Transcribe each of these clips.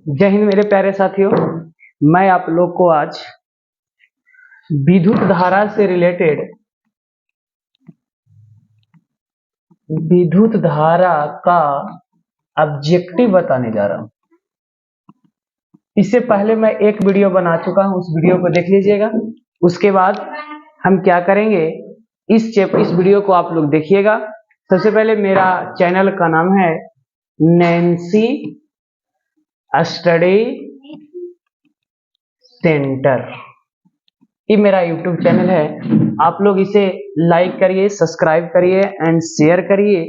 जय हिंद मेरे प्यारे साथियों। मैं आप लोग को आज विद्युत धारा से रिलेटेड विद्युत धारा का ऑब्जेक्टिव बताने जा रहा हूं। इससे पहले मैं एक वीडियो बना चुका हूं, उस वीडियो को देख लीजिएगा। उसके बाद हम क्या करेंगे, इस वीडियो को आप लोग देखिएगा। सबसे पहले मेरा चैनल का नाम है नैन्सी स्टडी सेंटर। ये मेरा यूट्यूब चैनल है। आप लोग इसे लाइक करिए, सब्सक्राइब करिए एंड शेयर करिए।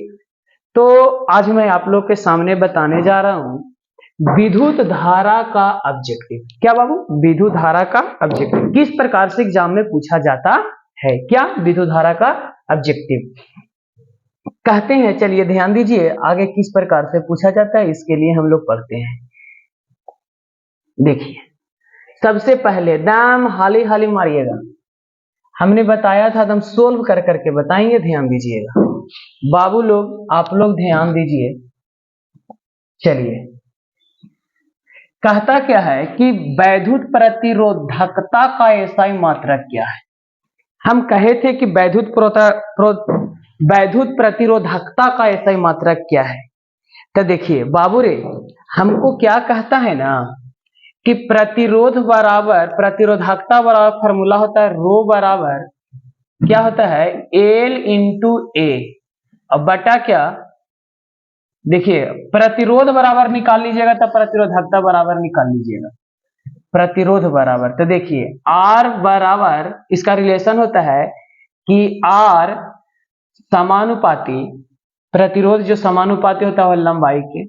तो आज मैं आप लोग के सामने बताने जा रहा हूं विद्युत धारा का ऑब्जेक्टिव। क्या बाबू? विद्युत धारा का ऑब्जेक्टिव किस प्रकार से एग्जाम में पूछा जाता है। क्या विद्युत धारा का ऑब्जेक्टिव कहते हैं। चलिए ध्यान दीजिए, आगे किस प्रकार से पूछा जाता है इसके लिए हम लोग पढ़ते हैं। देखिए, सबसे पहले दम हाली हाली मारिएगा। हमने बताया था, दम सोल्व कर करके बताएंगे। ध्यान दीजिएगा बाबू लोग, आप लोग ध्यान दीजिए। चलिए, कहता क्या है कि वैद्युत प्रतिरोधकता का एसआई मात्रक क्या है। हम कहे थे कि वैद्युत प्रतिरोधकता का एसआई मात्रक क्या है। तो देखिए बाबू रे, हमको क्या कहता है ना कि प्रतिरोध बराबर प्रतिरोधकता बराबर फॉर्मूला होता है रो बराबर क्या होता है एल इंटू ए और बटा क्या। देखिए, प्रतिरोध बराबर निकाल लीजिएगा तो प्रतिरोधकता बराबर निकाल लीजिएगा। प्रतिरोध बराबर, तो देखिए आर बराबर, इसका रिलेशन होता है कि आर समानुपाती, प्रतिरोध जो समानुपाती होता है वह लंबाई के,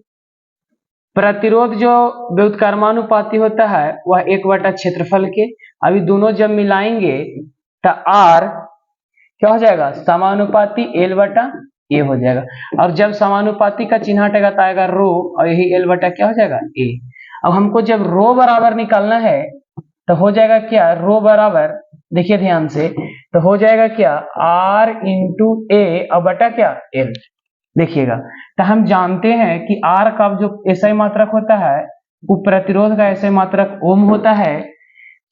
प्रतिरोध जो व्युत्क्रमानुपाती होता है वह 1/, क्षेत्रफल के। अभी दोनों जब मिलाएंगे तो आर क्या हो जाएगा, समानुपाती L/A हो जाएगा। और जब समानुपाती का चिन्ह हटेगा तो आएगा रो, और यही L/ क्या हो जाएगा A। अब हमको जब रो बराबर निकालना है तो हो जाएगा क्या, रो बराबर, देखिए ध्यान से, तो हो जाएगा क्या R इंटू ए और बटा क्या L। देखिएगा, तो हम जानते हैं कि R का जो एसआई मात्रक होता है वो प्रतिरोध का एसआई मात्रक ओम होता है,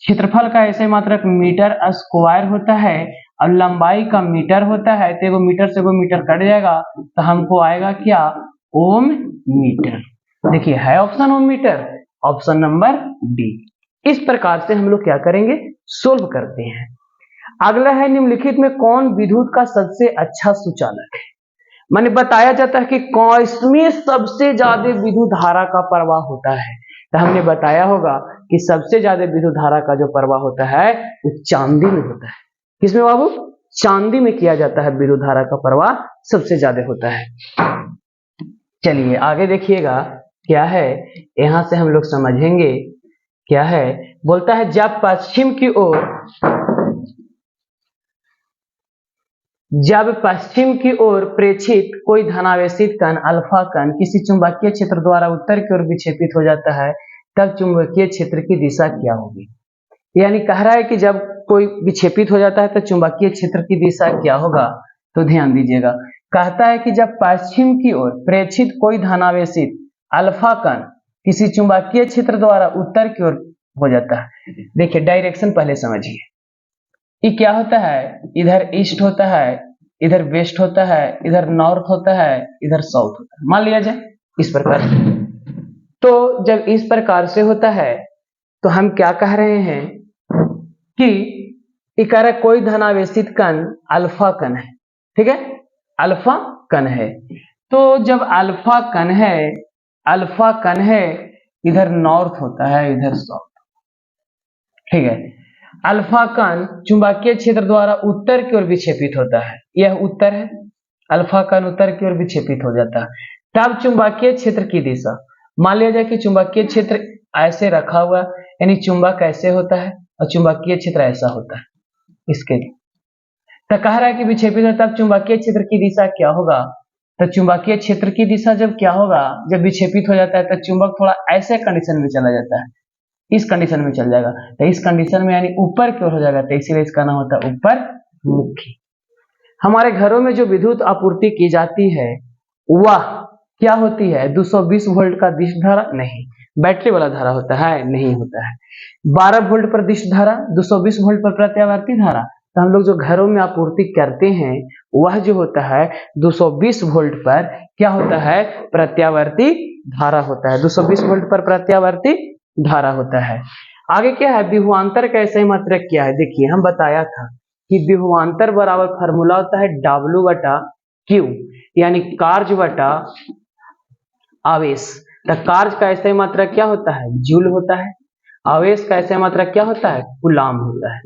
क्षेत्रफल का एसआई मात्रक मीटर स्क्वायर होता है और लंबाई का मीटर होता है। तो एगो मीटर से एगो मीटर कट जाएगा तो हमको आएगा क्या, ओम मीटर। देखिए है ऑप्शन ओम मीटर, ऑप्शन नंबर डी। इस प्रकार से हम लोग क्या करेंगे, सोल्व करते हैं। अगला है निम्नलिखित में कौन विद्युत का सबसे अच्छा सुचालक है। मैंने बताया जाता है कि इसमें सबसे ज्यादा विद्युत धारा का प्रवाह होता है। तो हमने बताया होगा कि सबसे ज्यादा विद्युत धारा का जो प्रवाह होता है वो चांदी में होता है। किसमें बाबू? चांदी में किया जाता है, विद्युत धारा का प्रवाह सबसे ज्यादा होता है। चलिए आगे देखिएगा क्या है, यहां से हम लोग समझेंगे क्या है। बोलता है जब पश्चिम की ओर प्रेक्षित कोई धनावेशित कण अल्फा कण किसी चुंबकीय क्षेत्र द्वारा उत्तर की ओर विक्षेपित हो जाता है तब चुंबकीय क्षेत्र की दिशा क्या होगी। यानी कह रहा है कि जब कोई विक्षेपित हो जाता है तो चुंबकीय क्षेत्र की दिशा क्या होगा। तो ध्यान दीजिएगा, कहता है कि जब पश्चिम की ओर प्रेक्षित कोई धनावेशित अल्फा कण किसी चुंबकीय क्षेत्र द्वारा उत्तर की ओर हो जाता है। देखिए डायरेक्शन पहले समझिए, ये क्या होता है, इधर ईस्ट होता है, इधर वेस्ट होता है, इधर नॉर्थ होता है, इधर साउथ होता है, मान लिया जाए इस प्रकार से। तो जब इस प्रकार से होता है तो हम क्या कह रहे हैं कि इकारा कोई धनावेशित कण अल्फा कण है। ठीक है, अल्फा कण है। तो जब अल्फा कण है, इधर नॉर्थ होता है, इधर साउथ। ठीक है, अल्फा कण चुंबकीय क्षेत्र द्वारा उत्तर की ओर विक्षेपित होता है, यह उत्तर है। अल्फा कण उत्तर की ओर विक्षेपित हो जाता है, तब चुंबकीय क्षेत्र की दिशा, मान लिया जाए कि चुंबकीय क्षेत्र ऐसे रखा हुआ, यानी चुंबक ऐसे होता है और चुंबकीय क्षेत्र ऐसा होता है इसके लिए। तो कह रहा है कि विक्षेपित है तब चुंबकीय क्षेत्र की दिशा क्या होगा। तो चुंबकीय क्षेत्र की दिशा जब क्या होगा, जब विक्षेपित हो जाता है तो चुंबक थोड़ा ऐसे कंडीशन में चला जाता है, इस कंडीशन में चल जाएगा। तो इस कंडीशन में यानी ऊपर की ओर हो जाएगा, तो इसीलिए इसका नाम होता है ऊपर मुखी। हमारे घरों में जो विद्युत आपूर्ति की जाती है वह क्या होती है, 220 वोल्ट का दिश धारा नहीं, बैटरी वाला धारा होता है? नहीं होता है। 12 वोल्ट पर दिश धारा, 220 वोल्ट पर प्रत्यावर्ती धारा। तो हम लोग जो घरों में आपूर्ति करते हैं वह जो होता है 220 वोल्ट पर क्या होता है? प्रत्यावर्ती धारा होता है। 220 वोल्ट पर प्रत्यावर्ती धारा होता है। आगे क्या है? विभवांतर का ऐसा ही मात्रक क्या है? देखिए हम बताया था कि विभवांतर बराबर फार्मूला होता है W बटा Q, यानी कार्य बटा आवेश। तो कार्य का ऐसा ही मात्रक क्या होता है? जूल होता है। आवेश का ऐसा मात्रक क्या होता है? कूलाम होता है।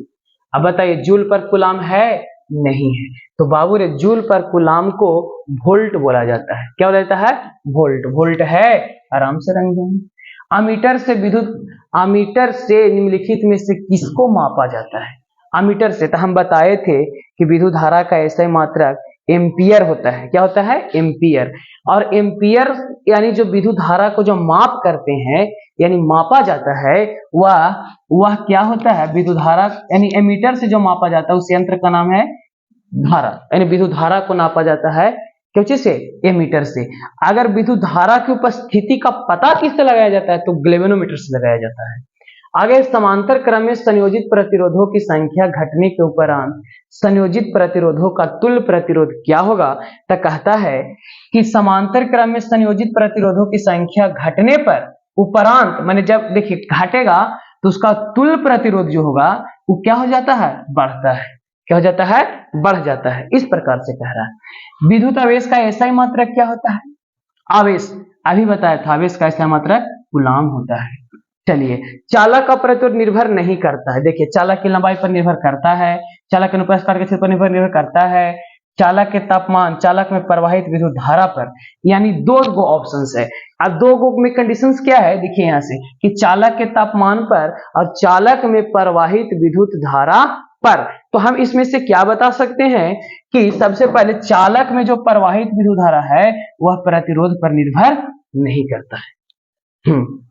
अब बताइए जूल पर कूलाम है? नहीं है। तो बाबू रे जूल पर कूलाम को वोल्ट बोला जाता है। क्या बोला जाता है? वोल्ट। वोल्ट है, आराम से रंग देंगे। अमीटर से विद्युत, अमीटर से निम्नलिखित में से किसको मापा जाता है? अमीटर से तो हम बताए थे कि विद्युत धारा का ऐसा मात्रक एम्पियर होता है। क्या होता है? एम्पियर। और एम्पियर यानी जो विद्युत धारा को जो माप करते हैं यानी मापा जाता है वह क्या होता है? विद्युत धारा यानी एमीटर से जो मापा जाता है उस यंत्र का नाम है धारा, यानी विद्युत धारा को नापा जाता है किस चीज से? एमीटर से। अगर विद्युत धारा की उपस्थिति का पता किससे लगाया जाता है? तो गैल्वेनोमीटर से लगाया जाता है। आगे समांतर क्रम में संयोजित प्रतिरोधों की संख्या घटने के उपरांत संयोजित प्रतिरोधों का तुल्य प्रतिरोध क्या होगा? तो कहता है कि समांतर क्रम में संयोजित प्रतिरोधों की संख्या घटने पर उपरांत, माने जब देखिए घटेगा तो उसका तुल्य प्रतिरोध जो होगा वो क्या हो जाता है? बढ़ता है। क्या हो जाता है? बढ़ जाता है। इस प्रकार से कह रहा है। विद्युत आवेश का ऐसा ही मात्रक क्या होता है? आवेश अभी बताया था, आवेश का ऐसा मात्रक कूलाम होता है। चलिए, चालक का प्रतिरोध निर्भर नहीं करता है। देखिए चालक की लंबाई पर निर्भर करता है, चालक के अनुप्रस्थ काट के क्षेत्र पर निर्भर करता है, चालक के तापमान, चालक में प्रवाहित विद्युत धारा पर, यानी दो गो ऑप्शंस है। अब दो गो में कंडीशंस क्या है? देखिए यहां से कि चालक के तापमान पर और चालक में प्रवाहित विद्युत धारा पर। तो हम इसमें से क्या बता सकते हैं कि सबसे पहले चालक में जो प्रवाहित विद्युत धारा है वह प्रतिरोध पर निर्भर नहीं करता है।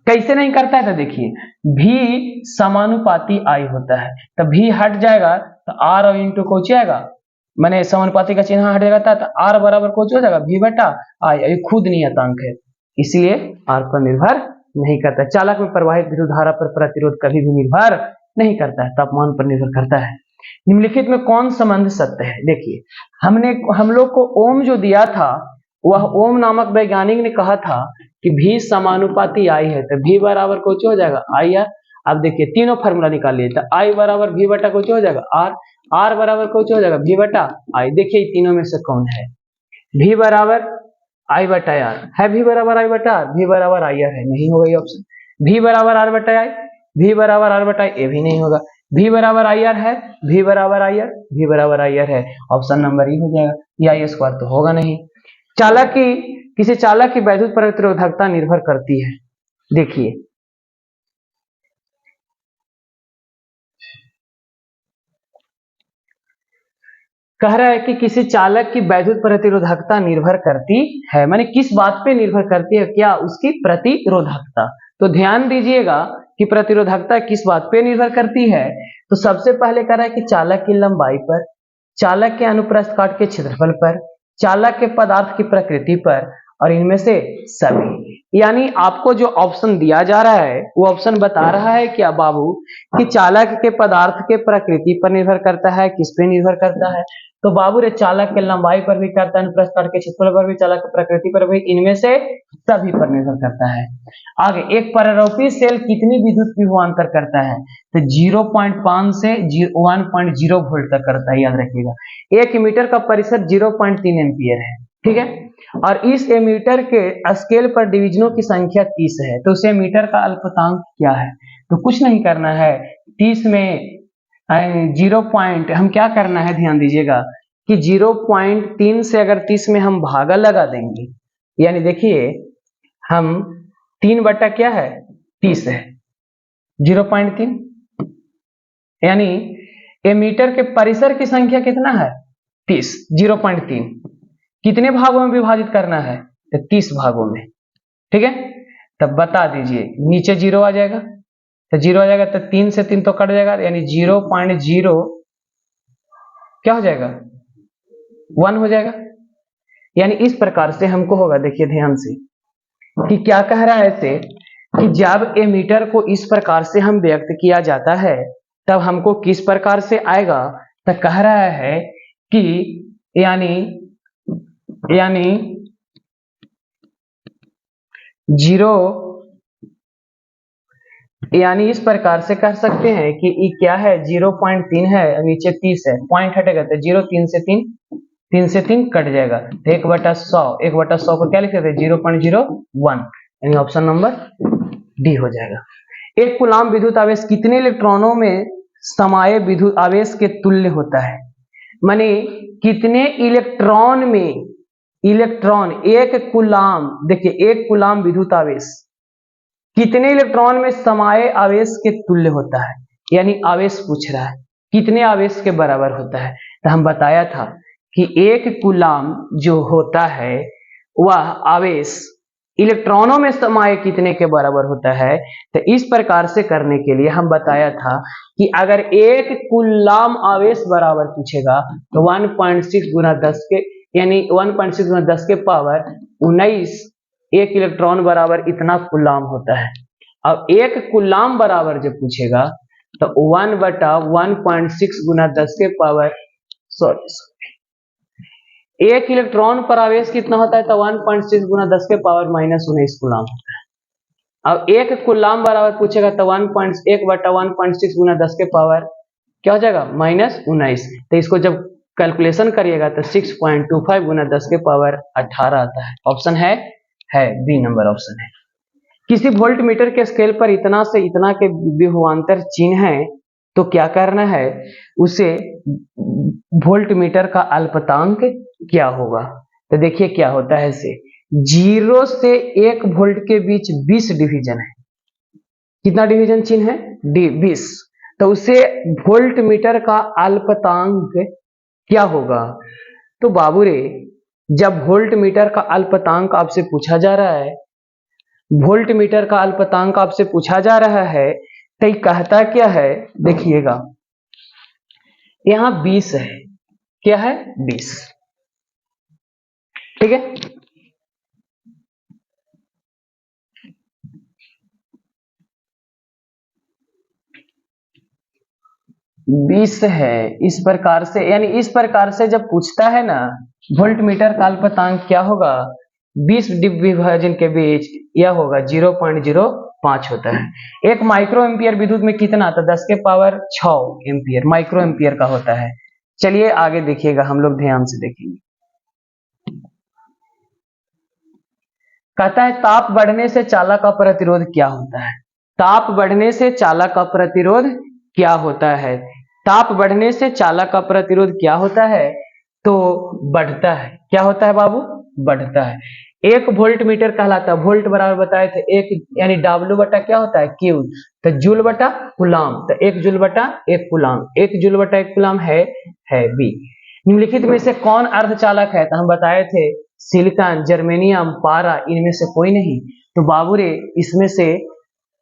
कैसे नहीं करता है? तो देखिए भी समानुपाती आई होता है, तो भी हट जाएगा तो आर और इंटू को जाएगा, मैंने समानुपाती का चिन्ह हट जाएगा तो आर बराबर कुछ हो जाएगा भी बटा आई। ये खुद नियतांक है इसलिए आर पर निर्भर नहीं करता। चालक में प्रवाहित विद्युत धारा पर प्रतिरोध कभी भी निर्भर नहीं करता है, तापमान पर निर्भर करता है। निम्नलिखित में कौन संबंध सत्य है? देखिए हम लोग को ओम जो दिया था वह ओम नामक वैज्ञानिक ने कहा था कि भी समानुपाती आई है, तो भी बराबर कुछ हो जाएगा आई आर। अब देखिए तीनों फार्मूला निकाल लिए, तो आई बराबर भी बटा कुछ हो जाएगा आर, आर बराबर कुछ हो जाएगा भी बटा आई। देखिए तीनों में से कौन है? भी बराबर आई बटा आर है, भी बराबर आई बटा आर, भी बराबर आई आर है, नहीं होगा ये ऑप्शन। भी बराबर आर बटा आई, भी बराबर आर बटा ये भी नहीं होगा। भी बराबर आई आर है, भी बराबर आई आर, भी बराबर आई आर है, ऑप्शन नंबर ई हो जाएगा। या आई स्क्वायर तो होगा नहीं। चालक की किसी चालक की वैद्युत प्रतिरोधकता निर्भर करती है। देखिए कह रहा है कि किसी चालक की वैद्युत प्रतिरोधकता निर्भर करती है, माने किस बात पे निर्भर करती है? क्या? उसकी प्रतिरोधकता। तो ध्यान दीजिएगा कि प्रतिरोधकता किस बात पे निर्भर करती है। तो सबसे पहले कह रहा है कि चालक की लंबाई पर, चालक के अनुप्रस्थ काट के क्षेत्रफल पर, चालक के पदार्थ की प्रकृति पर, और इनमें से सभी। यानी आपको जो ऑप्शन दिया जा रहा है वो ऑप्शन बता रहा है क्या बाबू कि चालक के पदार्थ के प्रकृति पर निर्भर करता है, किस पे निर्भर करता है? तो बाबू रे चालक के लंबाई पर भी करता है, अनुप्रस्थ काट के क्षेत्रफल पर भी, चालक की प्रकृति पर भी, इनमें से सभी पर निर्भर करता है। आगे, एक परारूपी सेल कितनी विद्युत विभवांतर करता है? तो 0.5 से 1.0 वोल्ट तक करता है, याद रखिएगा। 1 मीटर का परिसर 0.3 एम्पियर है, ठीक है। और इस एमीटर के स्केल पर डिवीजनों की संख्या 30 है, तो उस एमीटर का अल्पतांक क्या है? तो कुछ नहीं करना है, 30 में 0 पॉइंट हम क्या करना है, ध्यान दीजिएगा कि 0.3 से अगर 30 में हम भागा लगा देंगे, यानी देखिए हम 3 बटा क्या है 30 है, 0.3, यानी एमीटर के परिसर की संख्या कितना है 30, 0.3 कितने भागों में विभाजित करना है? तो 30 भागों में, ठीक है। तब बता दीजिए, नीचे 0 आ जाएगा, तो 0 आ जाएगा तो 3 से 3 तो कट जाएगा, यानी 0.0 क्या हो जाएगा 1 हो जाएगा। यानी इस प्रकार से हमको होगा, देखिए ध्यान से कि क्या कह रहा है ऐसे कि जब एमीटर को इस प्रकार से हम व्यक्त किया जाता है तब हमको किस प्रकार से आएगा, तो कह रहा है कि यानी जीरो, यानी इस प्रकार से कह सकते हैं कि ई क्या है 0.3 है, नीचे 30 है, पॉइंट हटेगा तो 0, 3 से 3 कट जाएगा, तो 1/100, 1/100 को क्या लिखे थे 0.01, यानी ऑप्शन नंबर डी हो जाएगा। एक कूलाम विद्युत आवेश कितने इलेक्ट्रॉनों में समाये विद्युत आवेश के तुल्य होता है, माने कितने इलेक्ट्रॉन में, इलेक्ट्रॉन एक कूलाम, देखिए एक कूलाम विद्युत आवेश कितने इलेक्ट्रॉन में समाये आवेश के तुल्य होता है, यानी आवेश पूछ रहा है कितने आवेश के बराबर होता है। तो हम बताया था कि एक कूलाम जो होता है वह आवेश इलेक्ट्रॉनों में समाये कितने के बराबर होता है। तो इस प्रकार से करने के लिए हम बताया था कि अगर एक कूलाम आवेश बराबर पूछेगा तो 1.6 गुना 10 के, यानी 1.6 गुना 10 के पावर 19 एक इलेक्ट्रॉन बराबर इतना कूलाम होता है। अब एक कूलाम बराबर जब पूछेगा तो 1/1.6 गुना 10 के पावर, एक इलेक्ट्रॉन पर आवेश कितना होता है, तो 1.6 गुना 10 के पावर -19 कूलाम होता है। अब एक कूलाम बराबर पूछेगा तो 1/1.6 गुना 10 के पावर क्या हो जाएगा -19, तो इसको जब कैलकुलेशन करिएगा तो 6.25 गुना 10 के पावर 18 आता है। ऑप्शन है बी नंबर ऑप्शन है। किसी वोल्ट मीटर के स्केल पर इतना से इतना के विभवांतर चिन्ह है तो क्या करना है, उसे वोल्ट मीटर का अल्पतांक क्या होगा। तो देखिए क्या होता है, इसे 0 से 1 वोल्ट के बीच 20 डिवीजन है, कितना डिवीजन चिन्ह है 20, तो उसे वोल्ट मीटर का अल्पतांक क्या होगा। तो बाबू रे जब वोल्ट मीटर का अल्पतांक आपसे पूछा जा रहा है, वोल्ट मीटर का अल्पतांक आपसे पूछा जा रहा है तो ये कहता क्या है, देखिएगा यहां 20 है, क्या है 20, ठीक है। बीस है इस प्रकार से, यानी इस प्रकार से जब पूछता है ना वोल्ट मीटर का अल्पतांक क्या होगा, 20 विभाजन के बीच यह होगा 0.05 होता है। एक माइक्रो एम्पियर विद्युत में कितना, तो 10 के पावर 6 एम्पियर माइक्रो एम्पियर का होता है। चलिए आगे देखिएगा, हम लोग ध्यान से देखेंगे। कहता है ताप बढ़ने से चालक का प्रतिरोध क्या होता है, ताप बढ़ने से चालक का प्रतिरोध क्या होता है, ताप बढ़ने से चालक का प्रतिरोध क्या होता है, तो बढ़ता है। क्या होता है बाबू, बढ़ता है। एक वोल्ट मीटर कहलाता है, वोल्ट बराबर बताए थे एक, यानी W बटा क्या होता है क्यू, तो जूल बटा कूलाम, तो 1 जूल बटा 1 कूलाम, 1 जूल बटा 1 कूलाम है बी। निम्नलिखित में से कौन अर्धचालक है, तो हम बताए थे सिलिकॉन, जर्मेनियम, पारा, इनमें से कोई नहीं। तो बाबू रे इसमें से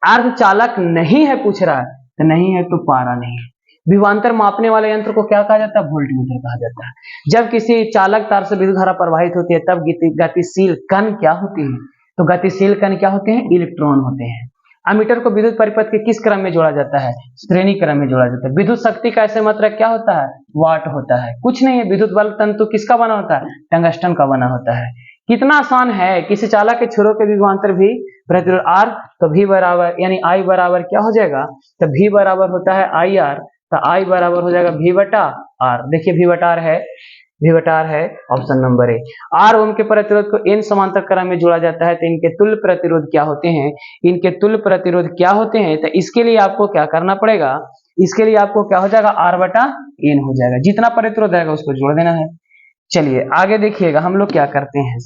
अर्धचालक नहीं है पूछ रहा है, तो नहीं है तो पारा नहीं है। विभवांतर मापने वाले यंत्र को क्या कहा जाता है, वोल्टमीटर कहा जाता है। जब किसी चालक तार से विद्युत धारा प्रवाहित होती है तब गतिशील कण क्या होती है, तो गतिशील कण क्या होते हैं, इलेक्ट्रॉन होते हैं। अमीटर को विद्युत परिपथ के किस क्रम में जोड़ा जाता है, श्रेणी क्रम में जोड़ा जाता है। विद्युत शक्ति का ऐसे मात्रक क्या होता है, वाट होता है, कुछ नहीं है। विद्युत बल्ब तंतु किसका बना होता है, टंगस्टन का बना होता है। कितना आसान है, किसी चालक के छोरों के विभवांतर भी प्रतिरोध आर, तो भी बराबर यानी आई बराबर क्या हो जाएगा, तो भी बराबर होता है आई आर, तो आई बराबर हो जाएगा भी बटा आर। देखिए भी बटा आर है, भी बटा आर है, ऑप्शन नंबर ए। आर ओम के प्रतिरोध को एन समांतर क्रम में जोड़ा जाता है, तो इनके तुल्य प्रतिरोध क्या होते हैं, इनके तुल्य प्रतिरोध क्या होते हैं। तो इसके लिए आपको क्या करना पड़ेगा, इसके लिए आपको क्या हो जाएगा, आर बटा एन हो जाएगा, जितना प्रतिरोध आएगा उसको जोड़ देना है। चलिए आगे देखिएगा, हम लोग क्या करते हैं,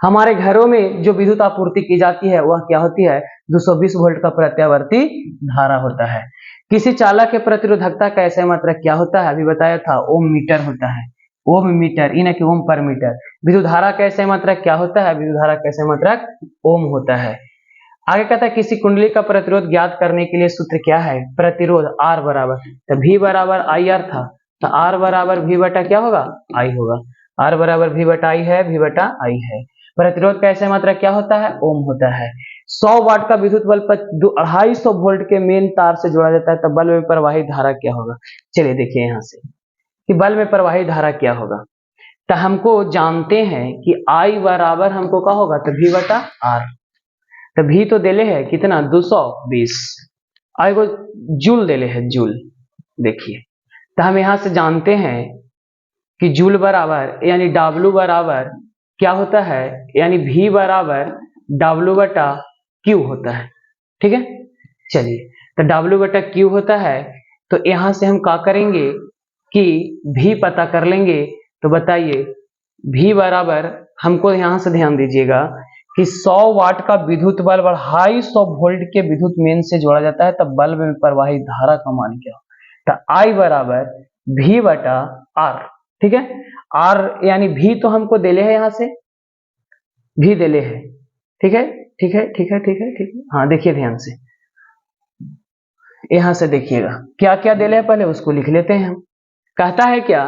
हमारे घरों में जो विद्युत आपूर्ति की जाती है वह क्या होती है, 220 वोल्ट का प्रत्यावर्ती धारा होता है। किसी चालक के प्रतिरोधकता का ऐसा मात्रक क्या होता है, अभी बताया था ओम मीटर होता है, ओम मीटर, इन कि ओम पर मीटर। विद्युत धारा का ऐसा मात्रक क्या होता है, विद्युत धारा का ऐसा मात्रक ओम होता है। आगे कहता है किसी कुंडली का प्रतिरोध ज्ञात करने के लिए सूत्र क्या है, प्रतिरोध आर बराबर, तो भी बराबर आई आर था, तो आर बराबर भी बटा क्या होगा, आई होगा। आर बराबर भी बटा आई है, भी बटा आई है। प्रतिरोध का ऐसा मात्रक क्या होता है, ओम होता है। 100 वाट का विद्युत बल्ब 250 वोल्ट के मेन तार से जोड़ा जाता है, तब बल्ब में प्रवाहित धारा क्या होगा। चलिए देखिए यहाँ से कि बल्ब में प्रवाहित धारा क्या होगा। तो हमको जानते हैं कि I बराबर हमको क्या होगा, तो V बटा R। तो V तो देले है कितना 220, I को जूल देले है जूल। देखिए तो हम यहाँ से जानते हैं कि जूल बराबर यानी W बराबर क्या होता है, यानी V बराबर W बटा Q होता है। ठीक है, चलिए तो W बटा Q होता है, तो यहाँ से हम क्या करेंगे कि V पता कर लेंगे। तो बताइए V बराबर, हमको यहाँ से ध्यान दीजिएगा कि 100 वाट का विद्युत बल्ब 250 वोल्ट के विद्युत मेन से जोड़ा जाता है, तब बल्ब में प्रवाहित धारा का मान क्या हो। तो I बराबर V बटा R। ठीक है, R यानी V तो हमको देले है, यहाँ से V देले है। ठीक है ठीक है ठीक है ठीक है ठीक है, हाँ देखिए ध्यान से, यहां से देखिएगा क्या क्या देले है, पहले उसको लिख लेते हैं हम। कहता है क्या,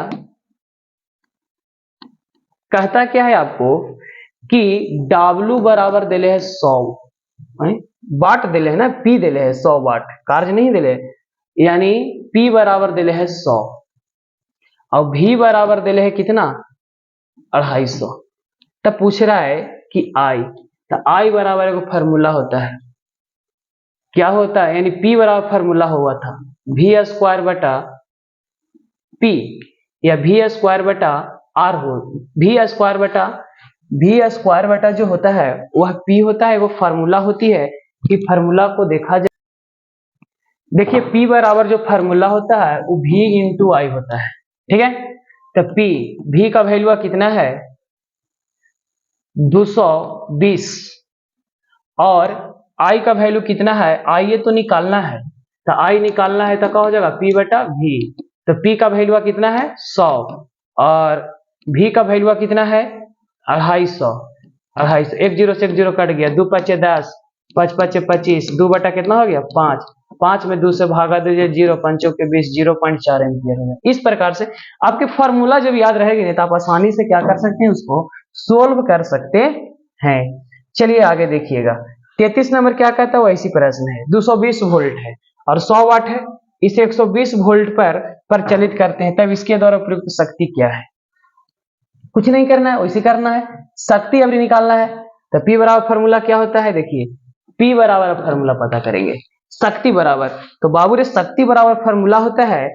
कहता क्या है आपको कि W बराबर देले है 100 वाट देले है ना, P देले है 100 वाट, कार्य नहीं देले, यानी P बराबर देले है 100 और V बराबर देले है कितना 250। तब पूछ रहा है कि I, तो I बराबर एगो फार्मूला होता है, क्या होता है, यानी P बराबर फार्मूला हुआ था V स्क्वायर बटा P या V स्क्वायर बटा R हो। V स्क्वायर बटा जो होता है वह P होता है, वो फार्मूला होती है कि फार्मूला को देखा जाए। देखिए P बराबर जो फार्मूला होता है वो V इंटू I होता है। ठीक है, तो V का वैल्यू कितना है 220 और I का वैल्यू कितना है, I ये तो निकालना है, तो I निकालना है तो क्या हो जाएगा P बटा V। तो P का वैल्यू कितना है 100 और V का वैल्यू कितना है 250। एक जीरो से एक जीरो कट गया, 2 पचे 10, 5 पचे 25, 2 बटा कितना हो गया 5, 5 में 2 से भागा दीजिए, 0 पंचों के 20, 0.4 एम्पियर होगा। इस प्रकार से आपके फार्मूला जब याद रहेगी नहीं तो आप आसानी से क्या कर सकते हैं, उसको सोल्व कर सकते हैं। चलिए आगे देखिएगा, 33 नंबर क्या कहता है, वो ऐसी प्रश्न है। 220 वोल्ट है और 100 वाट है, इसे 120 वोल्ट पर प्रचलित करते हैं, तब इसके द्वारा प्रयुक्त शक्ति क्या है। कुछ नहीं करना है, वैसे करना है, शक्ति अभी निकालना है। तो P बराबर फार्मूला क्या होता है, देखिए P बराबर फार्मूला पता करेंगे, शक्ति बराबर, तो बाबू रे शक्ति बराबर फार्मूला होता है,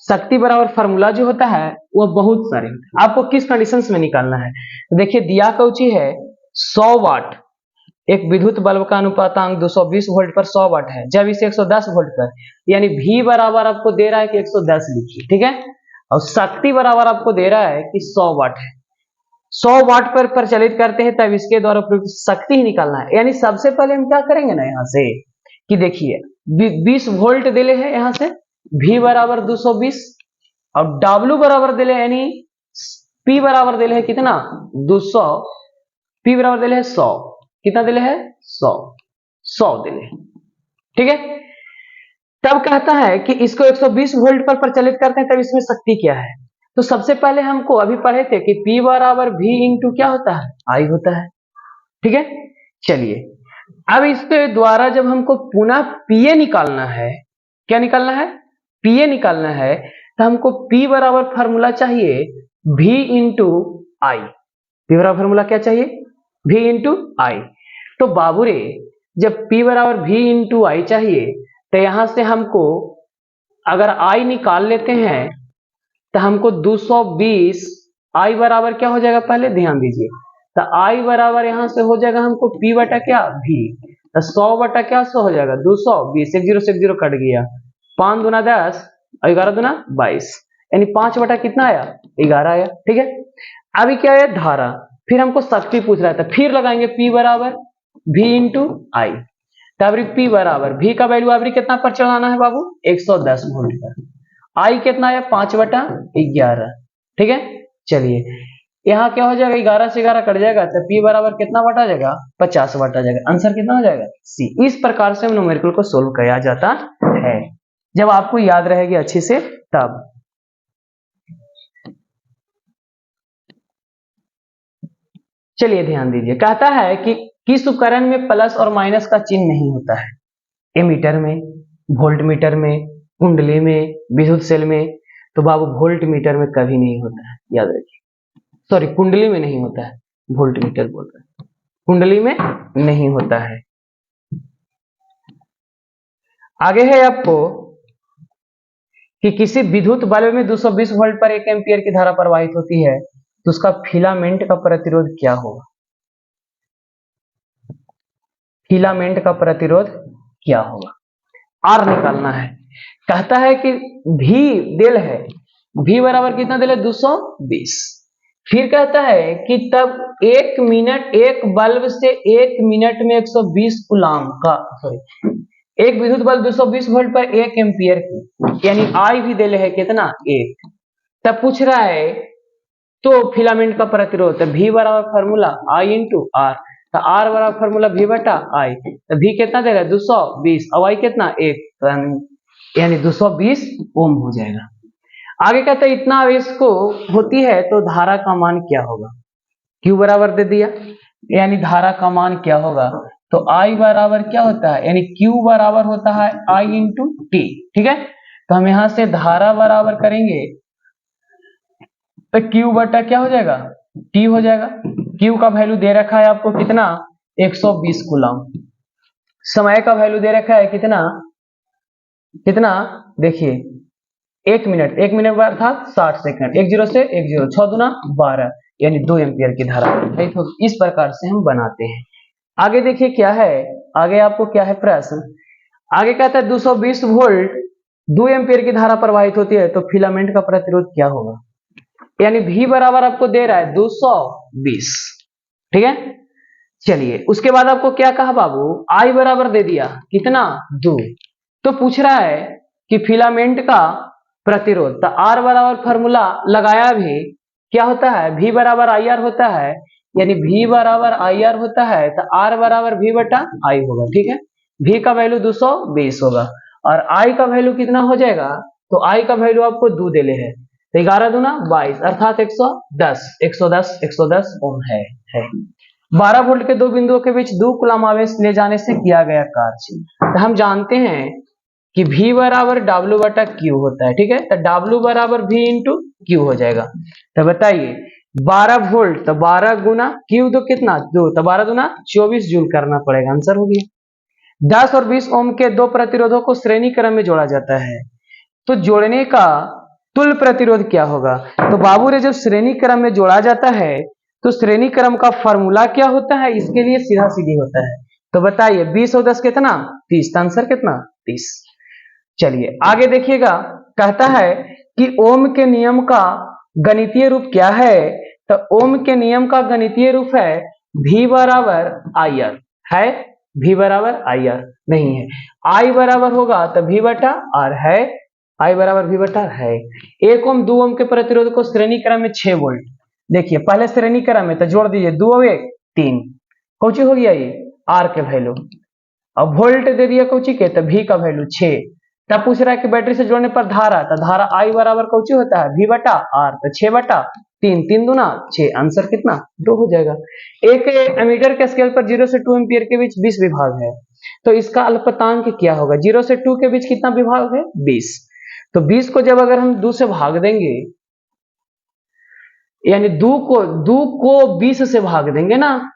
शक्ति बराबर फार्मूला जो होता है वह बहुत सारे, आपको किस कंडीशंस में निकालना है। तो देखिए दिया कौची है 100 वाट, एक विद्युत बल्ब का अनुपातांक 220 वोल्ट पर 100 वाट है, जब इसे 110 वोल्ट पर, यानी V बराबर आपको दे रहा है कि 110 लिखिए। ठीक है, और शक्ति बराबर आपको दे रहा है कि 100 वाट है, 100 वाट पर प्रचलित करते हैं, तब इसके द्वारा प्रयुक्त शक्ति ही निकालना है। यानी सबसे पहले हम क्या करेंगे ना, यहाँ से कि देखिए 20 वोल्ट दिले है, यहाँ से V बराबर 220 और W बराबर दिले, यानी P बराबर दिले है कितना 200, P बराबर दिले है 100, कितना दिले है 100 दिले। ठीक है, तब कहता है कि इसको 120 वोल्ट पर प्रचलित करते हैं, तब इसमें शक्ति क्या है। तो सबसे पहले हमको अभी पढ़े थे कि P बराबर V इंटू क्या होता है I होता है। ठीक है, चलिए अब इसके द्वारा जब हमको पुनः PA निकालना है, क्या निकालना है PA निकालना है, तो हमको P बराबर फार्मूला चाहिए V इंटू I। P बराबर फार्मूला क्या चाहिए V इंटू I। तो बाबू रे जब P बराबर V इंटू I चाहिए, तो यहां से हमको अगर I निकाल लेते हैं तो हमको 220 I बराबर क्या हो जाएगा, पहले ध्यान दीजिए, तो I बराबर यहां से हो जाएगा हमको P बटा क्या V, तो 100 बटा क्या 100 हो जाएगा 220, एक जीरो से एक जीरो कट गया, 5 दूना 10 और 11 दूना 22, यानी 5 बटा कितना आया 11 आया। ठीक है, अभी क्या है धारा, फिर हमको शक्ति पूछ रहा था, फिर लगाएंगे P बराबर V इंटू I। तब P बराबर V का वैल्यू अभी कितना पर चढ़ाना है बाबू 110 वोल्ट पर, I कितना आया 5 बटा 11। ठीक है, चलिए यहाँ क्या हो जाएगा 11 से 11 कट जाएगा, तो P बराबर कितना वाट आ जाएगा 50 वाट आ जाएगा। आंसर कितना हो जाएगा C। इस प्रकार से न्यूमेरिकल को सोल्व किया जाता है, जब आपको याद रहेगी अच्छे से तब। चलिए ध्यान दीजिए, कहता है कि किस उपकरण में प्लस और माइनस का चिन्ह नहीं होता है? एमीटर में, वोल्ट मीटर में, कुंडली में, विद्युत सेल में। तो बाबू वोल्ट मीटर में कभी नहीं होता है, याद रखिए। सॉरी, कुंडली में नहीं होता है, वोल्ट मीटर बोल रहे हैं, कुंडली में नहीं होता है। आगे है आपको कि किसी विद्युत बल्ब में 220 वोल्ट पर 1 एम्पीयर की धारा प्रवाहित होती है, तो उसका फिलामेंट का प्रतिरोध क्या होगा? फिलामेंट का प्रतिरोध क्या होगा? आर निकालना है। कहता है कि भी दिल है, भी बराबर कितना दिल है? 220। फिर कहता है कि तब 1 मिनट, एक बल्ब से 1 मिनट में 120 कूलाम का, सॉरी, एक विद्युत बल्ब 220 वोल्ट पर 1 एम्पीयर की, यानी आई भी दिल है कितना? 1। तब पूछ रहा है तो फिलामेंट का प्रतिरोध, भी बराबर फॉर्मूला आई इंटू आर, तो आर बराबर फॉर्मूला भी बटा आई, तो भी कितना दे रहा है? 220, और आई कितना? 1, यानी 220 ओम हो जाएगा। आगे कहता है इतना आवेश को होती है तो धारा का मान क्या होगा? क्यू बराबर दे दिया, यानी धारा का मान क्या होगा? तो आई बराबर क्या होता है? यानी क्यू बराबर होता है आई इंटू टी। ठीक है, तो हम यहां से धारा बराबर करेंगे तो क्यू बटा क्या हो जाएगा? टी हो जाएगा। क्यू का वैल्यू दे रखा है आपको कितना? 120 कूलम। समय का वैल्यू दे रखा है कितना? कितना देखिए, 1 मिनट, 1 मिनट अर्थात 60 सेकंड, 10 से 10, 6 दूना 12, यानी 2 एम्पियर की धारा। तो इस प्रकार से हम बनाते हैं। आगे देखिए क्या है, आगे आपको क्या है प्रश्न। आगे कहता है 220 वोल्ट 2 एम्पियर की धारा प्रवाहित होती है, तो फिलामेंट का प्रतिरोध क्या होगा? यानी भी बराबर आपको दे रहा है 220। ठीक है, चलिए उसके बाद आपको क्या कहा बाबू? आई बराबर दे दिया कितना? 2। तो पूछ रहा है कि फिलामेंट का प्रतिरोध, तो आर बराबर फॉर्मूला लगाया भी क्या होता है? भी बराबर आई आर होता है, यानी भी बराबर आई आर होता है, तो आर बराबर भी बटा आई होगा। ठीक है, भी का वैल्यू 220 होगा और आई का वैल्यू कितना हो जाएगा? तो आई का वैल्यू आपको 2 देले है, तो 11 दूना 22 अर्थात 110 ओम है। 12 वोल्ट के दो बिंदुओं के बीच 2 कूलम आवेश ले जाने से किया गया कार्य, तो हम जानते हैं कि V बराबर W बटा Q होता है। ठीक है, तो W बराबर V इंटू Q हो जाएगा। तो बताइए 12 वोल्ट, तो 12 गुना Q तो कितना? 2, तो 12 दूना 24 जूल करना पड़ेगा, आंसर हो गया। 10 और 20 ओम के दो प्रतिरोधों को श्रेणी क्रम में जोड़ा जाता है, तो जोड़ने का तुल्य प्रतिरोध क्या होगा? तो बाबू रे, जब श्रेणी क्रम में जोड़ा जाता है तो श्रेणी क्रम का फॉर्मूला क्या होता है? इसके लिए सीधा सीधी होता है। तो बताइए 20 और 10 कितना? 30, आंसर कितना? 30। चलिए आगे देखिएगा, कहता है कि ओम के नियम का गणितीय रूप क्या है? तो ओम के नियम का गणितीय रूप है V बराबर आई आर। है V बराबर आई आर? नहीं है। आई बराबर होगा तो V बटा आर है, आई बराबर V बटा है। 1 ओम 2 ओम के प्रतिरोध को श्रेणी क्रम में 6 वोल्ट, देखिए पहले श्रेणी क्रम में, तो जोड़ दीजिए 2 और 1 3, कौची हो गया ये? आर के वैल्यू। अब वोल्ट दे दिया कौची के? तो V का वैल्यू 6। तब पूछ रहा है कि बैटरी से जोड़ने पर धारा, तो धारा आई बराबर कौची होता है? V बटा आर, तो 6 बटा 3, 3 दूना 6, आंसर कितना? 2 हो जाएगा। एक एमीटर के स्केल पर 0 से 2 एम्पियर के बीच 20 विभाग है, तो इसका अल्पतांक क्या होगा? 0 से 2 के बीच कितना विभाग है? 20। तो 20 को जब अगर हम 2 से भाग देंगे, यानी 2 को 20 से भाग देंगे ना,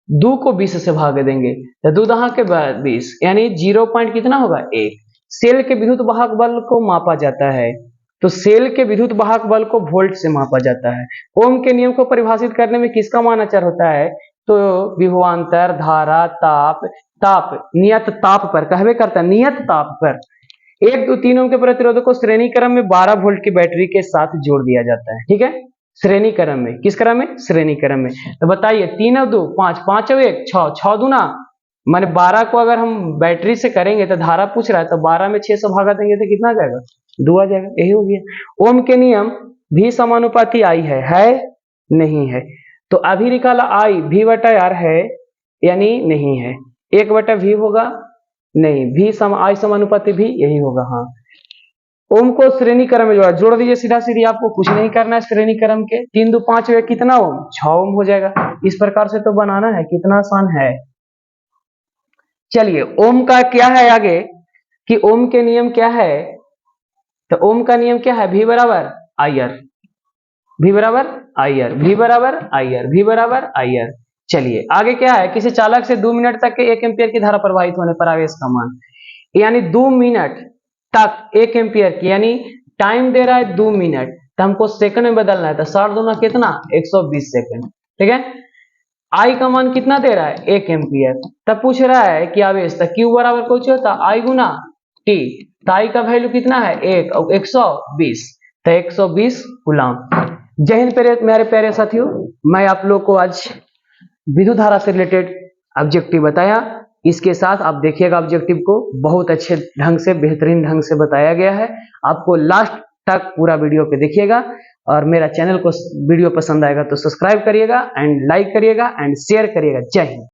2 को 20 से भाग देंगे, तो 2 दहा के 20, यानी 0 पॉइंट कितना होगा? 1। सेल के विद्युत वाहक बल को मापा जाता है, तो सेल के विद्युत वाहक बल को वोल्ट से मापा जाता है। ओम के नियम को परिभाषित करने में किसका मान अचर होता है? तो विभवांतर, धारा, ताप नियत ताप पर कहवे करता है, नियत ताप पर 1 2 3 ओम के प्रतिरोधक को श्रेणी क्रम में 12 वोल्ट की बैटरी के साथ जोड़ दिया जाता है। ठीक है, श्रेणी क्रम में, किस क्रम में? श्रेणी क्रम में। तो बताइए 3 और 2 5, 5 और 1 6, 6 दूना माने 12 को अगर हम बैटरी से करेंगे तो धारा पूछ रहा है, तो 12 में 6 से भागा देंगे तो कितना आ जाएगा? 2 आ जाएगा। यही हो गया। ओम के नियम भी समानुपाती आई है नहीं है, तो अभी निकाला आई V बटा आर है यानी नहीं है। 1 बटा V होगा नहीं, V आई समानुपाती भी यही होगा। हाँ, ओम को श्रेणी क्रम में जोड़ दीजिए सीधा सीधी, आपको कुछ नहीं करना है। श्रेणी क्रम के 3 2 5 कितना ओम? 6 ओम हो जाएगा। इस प्रकार से तो बनाना है, कितना आसान है। चलिए ओम का क्या है आगे कि ओम के नियम क्या है, तो ओम का नियम क्या है, V बराबर आई आर, V बराबर आई आर, V बराबर आई आर, V बराबर आई आर। चलिए आगे क्या है, किसी चालक से 2 मिनट तक के 1 एम्पियर की धारा प्रवाहित होने पर आवेश का मान, यानी 2 मिनट तक 1 एम्पियर की, यानी टाइम दे रहा है 2 मिनट, तो हमको सेकंड में बदलना है, तो 60 दूना कितना 120 सेकंड, ठीक है। आई का मान कितना दे रहा है 1 एम्पियर, तब पूछ रहा है कि आवेश, तो क्यू बराबर कुछ होता आई गुना टी, तो आई का वैल्यू कितना है 1 और 120, तो 120 कूलम। जय हिंद मेरे प्यारे साथियों, मैं आप लोग को आज विद्युत धारा से रिलेटेड ऑब्जेक्टिव बताया। इसके साथ आप देखिएगा ऑब्जेक्टिव को बहुत अच्छे ढंग से, बेहतरीन ढंग से बताया गया है, आपको लास्ट तक पूरा वीडियो पे देखिएगा। और मेरा चैनल को वीडियो पसंद आएगा तो सब्सक्राइब करिएगा एंड लाइक करिएगा एंड शेयर करिएगा। जय हिंद।